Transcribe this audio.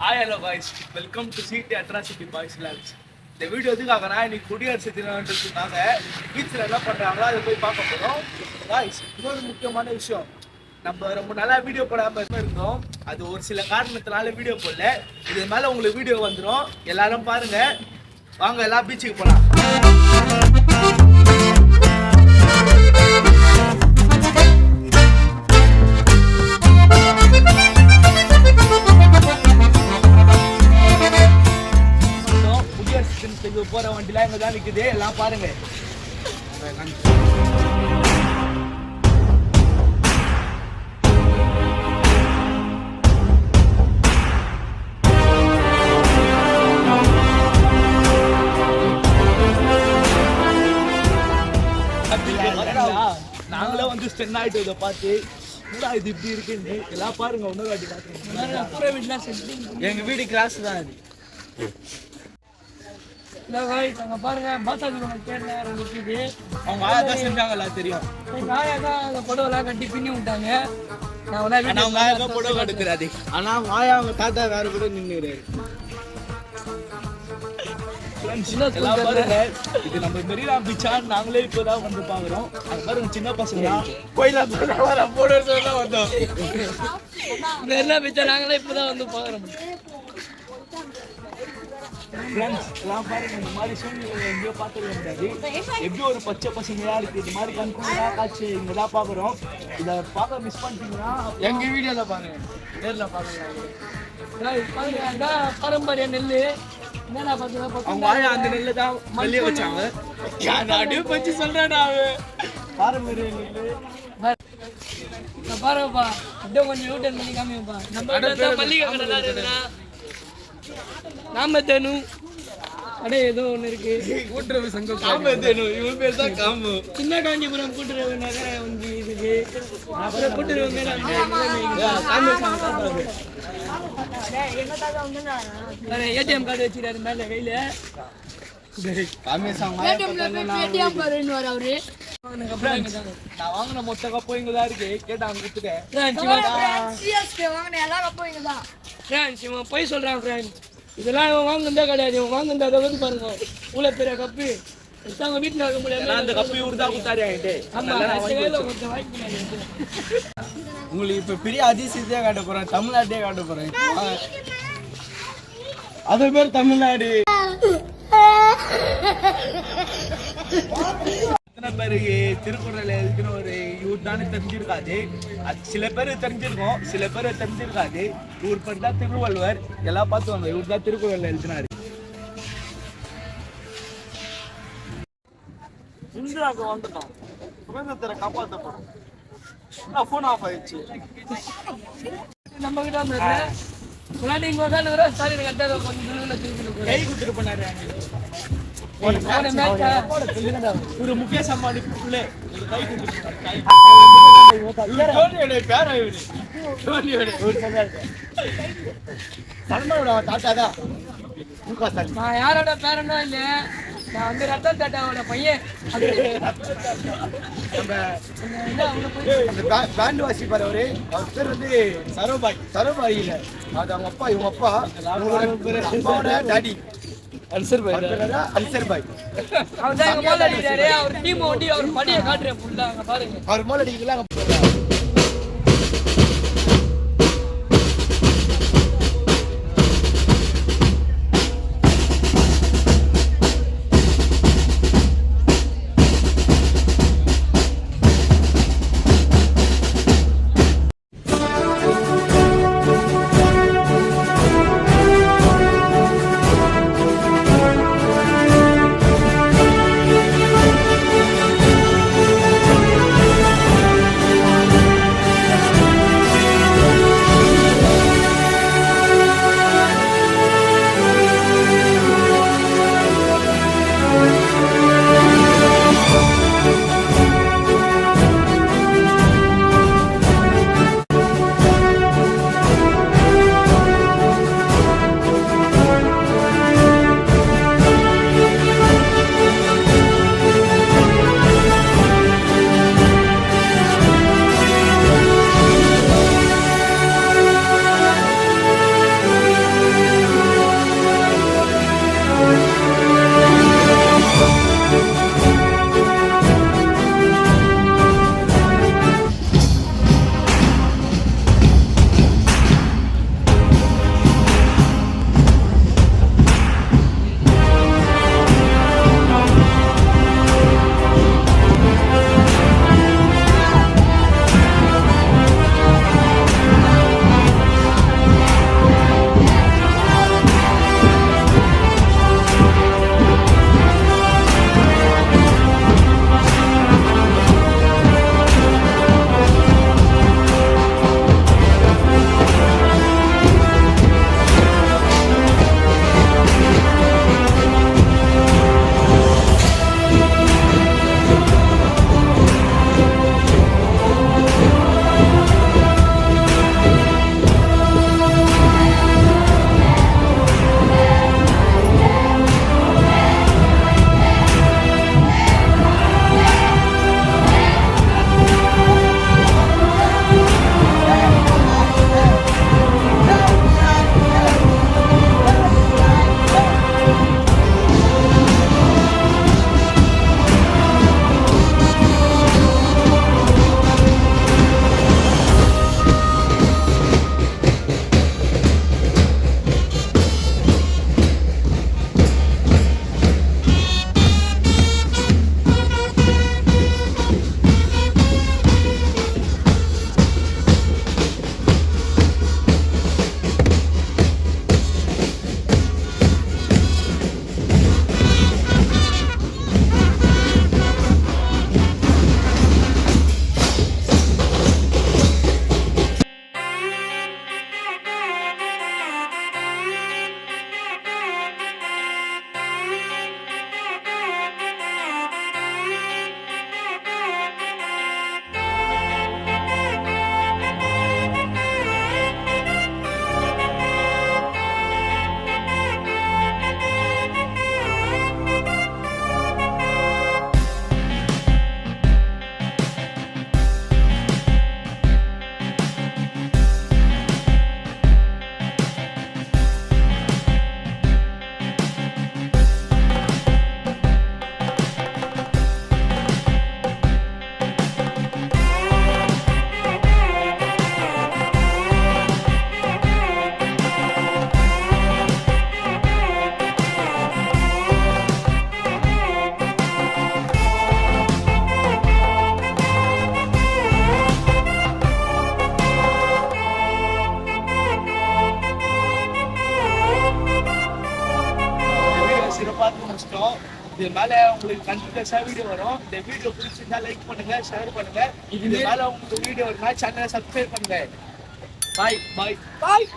Hi hello boys, welcome to city atrocity boys labs. இந்த video எதுக்காகனா இன்னைக்கு குடியரசு தினம்ன்றதுக்காக பீச்சில் என்ன பண்ணுறாங்களோ அதை போய் பார்க்க போகிறோம். பாய்ஸ், இன்னொரு முக்கியமான விஷயம், நம்ம ரொம்ப நல்லா வீடியோ போடாமல் இருந்தோம். அது ஒரு சில காரணத்தினால வீடியோ போடல. இது மேலே உங்களுக்கு வீடியோ வந்துடும், எல்லாரும் பாருங்க. வாங்க எல்லாம் பீச்சுக்கு போகலாம். போற வண்டிலாம் எங்க தான் நிக்குது, எல்லாம் பாருங்க. நாங்களே வந்து ஸ்டென் ஆயிட்டு இதை பார்த்து இது இப்படி இருக்குன்னு எல்லாம் பாருங்க. இன்னொரு வாட்டி பாருங்க, எங்க வீடு கிளாஸ் தான் அது. பாருங்க, பாத்தாஜி அவங்க ஆயா தான் செஞ்சாங்கல்ல தெரியும். ஆயா தான் அந்த புடவெல்லாம் கட்டி பின்னி விட்டாங்க. அவங்க ஆயா தான் புடவை கட்டுக்கிறாரு. ஆனா அவங்க ஆயா அவங்க தாத்தா வேற கூட நின்னுறாரு. இது நம்ம மெரினா பீச்சா, நாங்களே இப்பதான் வந்து பாக்குறோம். அது பாருங்க, சின்ன பசங்க கோயிலா போடுறதுதான் வந்தோம். மெரினா பீச்சா நாங்களே இப்பதான் வந்து பாக்குறோம். எல்லாம் பாருங்க, இந்த மாதிரி சூழ்நிலை எங்கேயோ பார்த்துக்க முடியாது. எப்படி ஒரு பச்சை பசங்களா இருக்கு, இந்த மாதிரி கண்கூடா காட்சி இங்கதான் பாக்குறோம். இதை பார்க்க மிஸ் பண்ணிட்டீங்கன்னா எங்க வீடியோல பாருங்க, நேர்ல பாருங்க. பாரம்பரிய நெல்லு அவங்க ஆயா அந்த நெல்லு தான் மல்லிய வச்சாங்க. அப்படியே பச்சு சொல்றேன், பாரம்பரிய நெல்லு பாருங்கப்பா. அப்படியே கொஞ்சம் யூட்டன் பண்ணி காமிப்பா. நம்ம மல்லிகை கடை இருக்குதுன்னா நாமத்தேனு அடே ஏதோ ஒன்று இருக்கு. கூட்டுறவு சங்கம் காமத்தேனு, இவன் பேர் தான் காமு. சின்ன காஞ்சிபுரம் கூட்டுறவு நகர வந்து இதுக்கு அப்புறம் கூட்டுறவு மேல ஏடிஎம் கார்டு வச்சுக்கிறாரு மேல கையில. நான் வாங்கின மொத்த கப்போ இங்கதான் இருக்கு. கேட்டா அவங்க இவன் போய் சொல்றான் ஃப்ரெண்ட்ஸ். இதெல்லாம் இவன் வாங்கினதே கிடையாது. இவன் வாங்கினது அதை வந்து பாருங்க, இவ்வளோ பெரிய கப்பு அவங்க வீட்டில் வைக்க முடியாது. அந்த கப்பு இவரு தான் கொடுத்தாரு ஆகிட்டு. உங்களுக்கு இப்ப பெரிய அதிசயத்தையே காட்ட போறேன், தமிழ்நாட்டையே காட்ட போறேன். அது பேர் தமிழ்நாடு. பேருக்கு திருக்குறள் எழுதின ஒரு இவர் தானே தெரிஞ்சிருக்காது. அது சில பேர் தெரிஞ்சிருக்கோம், சில பேர் தெரிஞ்சிருக்காது. இவர் பேர் தான் திருவள்ளுவர். எல்லாம் பார்த்துவாங்க, இவர் தான் திருக்குறள் எழுதினாரு. இந்தியாவுக்கு வந்துட்டோம், சுதந்திரத்தை காப்பாற்ற போறோம். போன் ஆஃப் ஆயிடுச்சு. நம்ம கிட்ட கை கொடுத்துட்டு பண்ணாரு. ஒரு முகேஷ் அம்பானி கை நான் யாரோட பேரனோ இல்ல, நான் வந்து ரத்தன் டாட்டாவோட பையன். பேண்ட் வாசிப்பாரு அவரு. அவர் பேர் வந்து சரோபாய். சரோபாய் இல்ல, அது அவங்க அப்பா. இவங்க அப்பா டாடி அன்சர் பாய். அவர் தான் மோல் அடிக்கிறாரு. அவர் டீம் ஓட்டி அவர் படியை காட்டுறேன் ஃபுல்லா. அங்க பாருங்க, அவர் மோல் அடிக்கலாம். பார்த்து முடிச்சிட்டோம். இது மேல உங்களுக்கு கண்டினியூஸா வீடியோ வரும். இந்த வீடியோ பிடிச்சிருந்தா லைக் பண்ணுங்க, ஷேர் பண்ணுங்க. இது மேல உங்களுக்கு வீடியோ வருமா சேனலை சப்ஸ்கிரைப் பண்ணுங்க. பாய் பாய் பாய்.